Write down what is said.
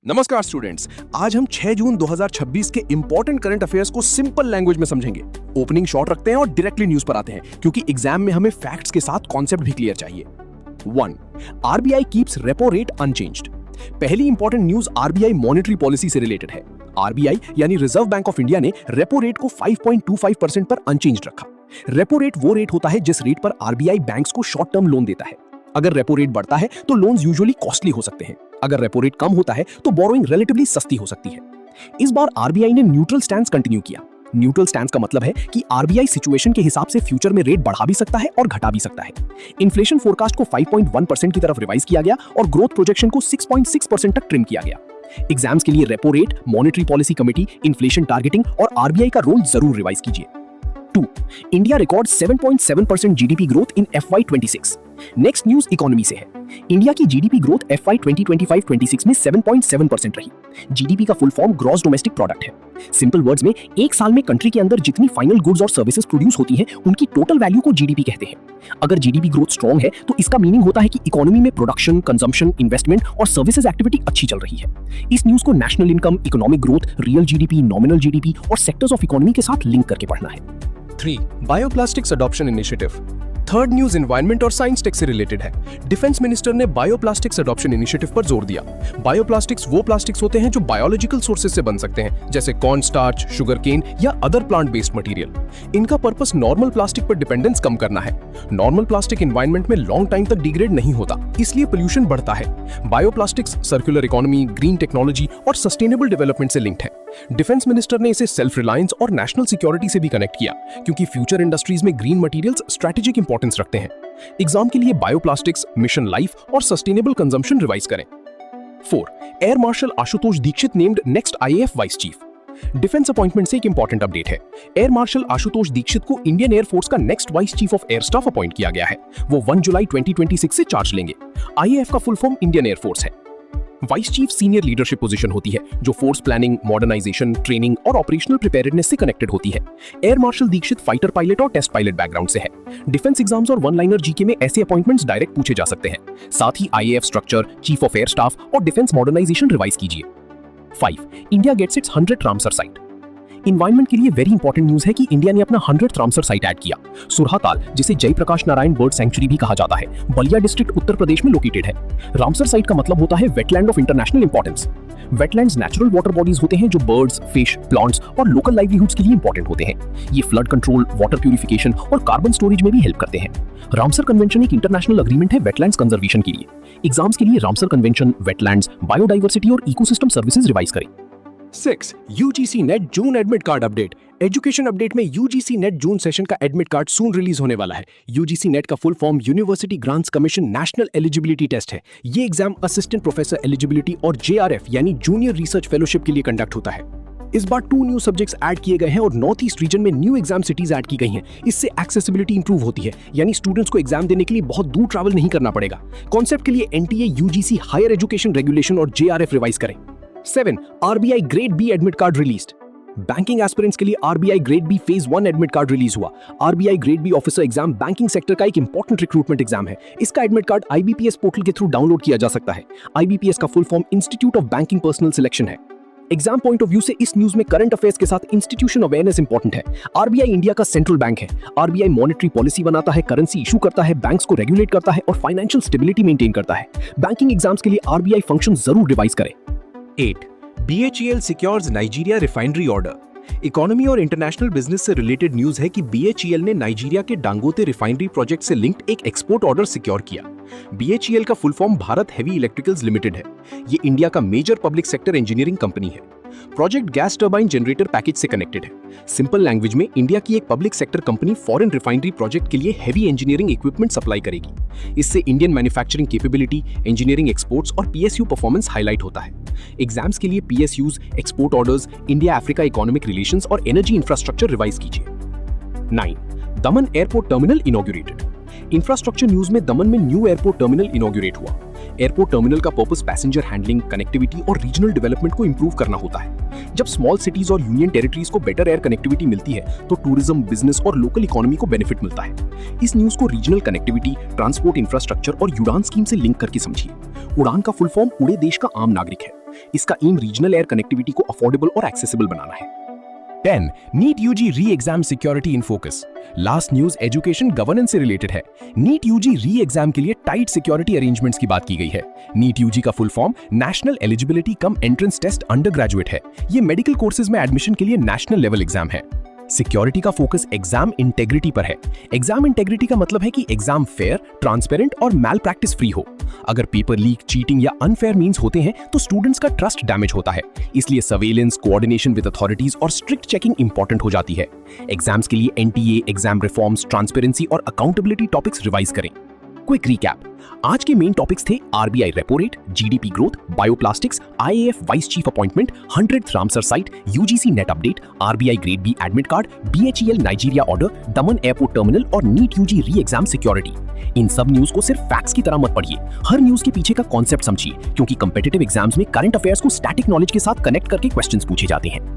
नमस्कार स्टूडेंट्स, आज हम 6 जून 2026 के इंपॉर्टेंट करंट अफेयर्स को सिंपल लैंग्वेज में समझेंगे। ओपनिंग शॉर्ट रखते हैं और डायरेक्टली न्यूज पर आते हैं, क्योंकि एग्जाम में हमें फैक्ट्स के साथ कॉन्सेप्ट भी क्लियर चाहिए। 1. RBI keeps repo rate unchanged. पहली important news RBI monetary policy से रिलेटेड है। आरबीआई यानी रिजर्व बैंक ऑफ इंडिया ने रेपो रेट को 5.25% पर अनचेंज्ड रखा। रेपो रेट वो रेट होता है जिस रेट पर आरबीआई बैंक्स को शॉर्ट टर्म लोन देता है। अगर रेपो रेट बढ़ता है तो लोन्स यूजुअली कॉस्टली हो सकते हैं। अगर रेपो रेट कम होता है तो बोरोइंग रिलेटिवली सस्ती हो सकती है। इस बार आरबीआई ने न्यूट्रल स्टैंस कंटिन्यू किया। न्यूट्रल स्टैंस का मतलब है कि आरबीआई सिचुएशन के हिसाब से फ्यूचर में रेट बढ़ा भी सकता है और घटा भी सकता है। इन्फ्लेशन फोरकास्ट को 5.1% की तरफ रिवाइज किया गया और ग्रोथ प्रोजेक्शन को 6.6% तक ट्रिम किया गया। एग्जाम्स के लिए repo rate, monetary policy committee, inflation targeting और आरबीआई का रोल जरूर रिवाइज कीजिए। 2. India record 7.7% GDP growth in FY26। Next news economy से है। इंडिया की जीडीपी ग्रोथ FY 2025-26 में 7.7% रही। जीडीपी का full form gross domestic product है। सिंपल वर्ड्स में एक साल में कंट्री के अंदर जितनी फाइनल गुड्स और सर्विसेज प्रोड्यूस होती हैं, उनकी टोटल वैल्यू को जीडीपी कहते हैं। अगर जीडीपी ग्रोथ स्ट्रॉन्ग है तो इसका मीनिंग होता है कि इकोनॉमी में प्रोडक्शन, कंजम्पशन, इन्वेस्टमेंट और सर्विसेज एक्टिविटी अच्छी चल रही है। इस न्यूज को national income, economic growth, real GDP, nominal GDP और सेक्टर्स ऑफ इकोनॉमी के साथ लिंक करके पढ़ना है। 3. Bioplastics adoption initiative. Third news environment और साइंस टेक से रिलेटेड है। डिफेंस मिनिस्टर ने बायोप्लास्टिक्स अडॉप्शन इनिशिएटिव पर जोर दिया। बायोप्लास्टिक्स वो प्लास्टिक्स होते हैं जो बायोलॉजिकल सोर्सेज से बन सकते हैं, जैसे कॉर्न स्टार्च, शुगर केन या अदर प्लांट बेस्ड मटेरियल। इनका पर्पस नॉर्मल प्लास्टिक पर डिपेंडेंस कम करना है। नॉर्मल प्लास्टिक एनवायरनमेंट में लॉन्ग टाइम तक डिग्रेड नहीं होता, इसलिए पोल्यूशन बढ़ता है। Bioplastics circular economy, green technology और सस्टेनेबल डेवलपमेंट से लिंक्ड है। डिफेंस मिनिस्टर ने इसे सेल्फ रिलायंस और नेशनल सिक्योरिटी से भी कनेक्ट किया, क्योंकि फ्यूचर इंडस्ट्रीज में ग्रीन मटेरियल्स स्ट्रेटेजिक इंपॉर्टेंस रखते हैं। एग्जाम के लिए बायोप्लास्टिक्स, मिशन लाइफ और सस्टेनेबल कंजम्पशन रिवाइज करें। 4. Air marshal Ashutosh Dikshit named next IAF vice chief. Defence appointment से एक इंपॉर्टेंट अपडेट है। एयर मार्शल आशुतोष दीक्षित को इंडियन एयर फोर्स का next vice chief of air staff appoint किया गया है। वो 1 जुलाई 2026 से चार्ज लेंगे। आईएएफ का full form Indian air Force है। Vice chief senior leadership position होती है, जो फोर्स प्लानिंग, मॉडर्नाइजेशन, ट्रेनिंग और ऑपरेशनल प्रिपेयर्डनेस से कनेक्टेड होती है। Air Marshal Dixit fighter pilot और टेस्ट पायलट बैकग्राउंड से है। डिफेंस एग्जाम्स और वन लाइनर जीके में ऐसे अपॉइंटमेंट्स डायरेक्ट पूछे जा सकते हैं। साथ ही IAF structure, chief of air staff और डिफेंस मॉडर्नाइजेशन रिवाइज कीजिए। 5. India gets it's 100th Ramsar site. Environment के लिए वेरी इंपॉर्टेंट न्यूज है कि इंडिया ने अपना 100th रामसर साइट ऐड किया। सुरहाताल, जिसे जयप्रकाश नारायण बर्ड सेंचुरी भी कहा जाता है, बलिया डिस्ट्रिक्ट उत्तर प्रदेश में लोकेटेड है। रामसर साइट का मतलब होता है wetland of international importance. Wetlands natural water bodies होते हैं जो बर्ड्स, फिश, प्लांट्स और लोकल लाइवलीहुड्स के लिए इंपॉर्टेंट होते हैं। ये फ्लड कंट्रोल, वाटर प्यूरिफिकेशन और कार्बन स्टोरेज में भी हेल्प करते हैं। रामसर कन्वेंशन एक इंटरनेशनल अग्रीमेंट है वेटलैंड्स कंजर्वेशन के लिए। एग्जाम्स के लिए रामसर कन्वेंशन, वेटलैंड्स, बायोडाइवर्सिटी और इकोसिस्टम सर्विसेज रिवाइज करें। 6. UGC NET June admit card update. Education update में यूजीसी नेट जून सेशन का एडमिट कार्ड सून रिलीज होने वाला है। यूजीसी नेट का full form university grants commission national eligibility test है। ये एग्जाम असिस्टेंट प्रोफेसर एलिजिबिलिटी और जेआरएफ यानी जूनियर रिसर्च फेलोशिप के लिए कंडक्ट होता है। इस बार 2 न्यू सब्जेक्ट्स ऐड किए गए हैं और नॉर्थ ईस्ट रीजन में न्यू एग्जाम सिटीज ऐड की गई हैं। इससे एक्सेसिबिलिटी इंप्रूव होती है, यानी स्टूडेंट्स को एग्जाम देने के लिए बहुत दूर ट्रैवल नहीं करना पड़ेगा। कॉन्सेप्ट के लिए NTA, UGC, higher education regulation और जेआरएफ रिवाइज करें। 7. RBI grade B admit card released. Banking aspirants के लिए RBI grade B phase 1 admit card release हुआ। RBI grade B officer exam banking sector का एक इंपॉर्टेंट रिक्रूटमेंट एग्जाम है। इसका admit card IBPS portal के through download किया जा सकता है। आईबीपीएस का full form institute of banking personnel selection है। एग्जाम पॉइंट ऑफ व्यू से इस न्यूज में करंट अफेयर्स के साथ इंस्टीट्यूशन अवेयरनेस इंपॉर्टेंट है। आरबीआई इंडिया का सेंट्रल बैंक है। आरबीआई मॉनेटरी पॉलिसी बनाता है, करेंसी इशू करता है, बैंक्स को रेगुलेट करता है और फाइनेंशियल स्टेबिलिटी मेंटेन करता है। बैंकिंग एग्जाम्स के लिए आरबीआई फंक्शन जरूर रिवाइज करें। 8. BHEL secures Nigeria refinery order. Economy और इंटरनेशनल बिजनेस से रिलेटेड न्यूज है कि BHEL ने नाइजीरिया के डांगोते रिफाइनरी प्रोजेक्ट से लिंक्ड एक एक्सपोर्ट ऑर्डर सिक्योर किया। BHEL का full form Bharat heavy electricals limited है। ये इंडिया का major public sector engineering company है। Project gas turbine generator package से कनेक्टेड है। सिंपल लैंग्वेज में इंडिया की एक public sector company foreign refinery project के लिए हेवी इंजीनियरिंग इक्विपमेंट सप्लाई करेगी। इससे Indian manufacturing capability, engineering exports और पीएसयू परफॉर्मेंस हाईलाइट होता है। एग्जाम्स के लिए PSUs, export orders, India Africa economic relations और एनर्जी इंफ्रास्ट्रक्चर रिवाइज कीजिए। 9. दमन airport terminal inaugurated. Infrastructure news में दमन में न्यू एयरपोर्ट टर्मिनल इनॉग्रेट हुआ। एयरपोर्ट टर्मिनल का पर्पस पैसेंजर हैंडलिंग, कनेक्टिविटी और रीजनल डेवलपमेंट को इंप्रूव करना होता है। जब स्मॉल सिटीज और यूनियन टेरिटरीज को बेटर एयर कनेक्टिविटी मिलती है तो टूरिज्म, बिजनेस और लोकल इकोनॉमी को बेनिफिट मिलता है। इस न्यूज को रीजनल कनेक्टिविटी, ट्रांसपोर्ट इंफ्रास्ट्रक्चर और उड़ान स्कीम से लिंक करके समझिए। उड़ान का फुल फॉर्म उड़े देश का आम नागरिक है। इसका एम रीजनल एयर कनेक्टिविटी को अफोर्डेबल और एक्सेसिबल बनाना है। 10. NEET UG re exam security in focus. Last news education governance से रिलेटेड है। नीट यूजी री एग्जाम के लिए टाइट सिक्योरिटी अरेंजमेंट्स की बात की गई है। नीट यूजी का full form national eligibility cum entrance test undergraduate है। ये मेडिकल कोर्सेज में एडमिशन के लिए नेशनल लेवल एग्जाम है। सिक्योरिटी का फोकस एग्जाम इंटेग्रिटी पर है। एग्जाम इंटेग्रिटी का मतलब है कि एग्जाम फेयर, ट्रांसपेरेंट और मैल प्रैक्टिस फ्री हो। अगर पेपर लीक, चीटिंग या अनफेयर मींस होते हैं तो स्टूडेंट्स का ट्रस्ट डैमेज होता है। इसलिए सर्वेलेंस, कोऑर्डिनेशन विद अथॉरिटीज और स्ट्रिक्ट चेकिंग इंपॉर्टेंट हो जाती है। एग्जाम्स के लिए एनटीए, एग्जाम रिफॉर्म्स, ट्रांसपेरेंसी और अकाउंटेबिलिटी टॉपिक्स रिवाइज करें। Quick recap. आज के मेन टॉपिक्स थे RBI repo rate, GDP growth, bioplastics, IAF vice chief appointment, 100th Ramsar site, UGC NET update, RBI grade B admit card, BHEL Nigeria order, Daman airport terminal और NEET UG re exam security. इन सब news को सिर्फ facts की तरह मत पढ़िए, हर news के पीछे का कॉन्सेप्ट समझिए, क्योंकि कंपेटिटिव एग्जाम्स में करंट अफेयर्स को स्टैटिक नॉलेज के साथ कनेक्ट करके क्वेश्चंस पूछे जाते हैं।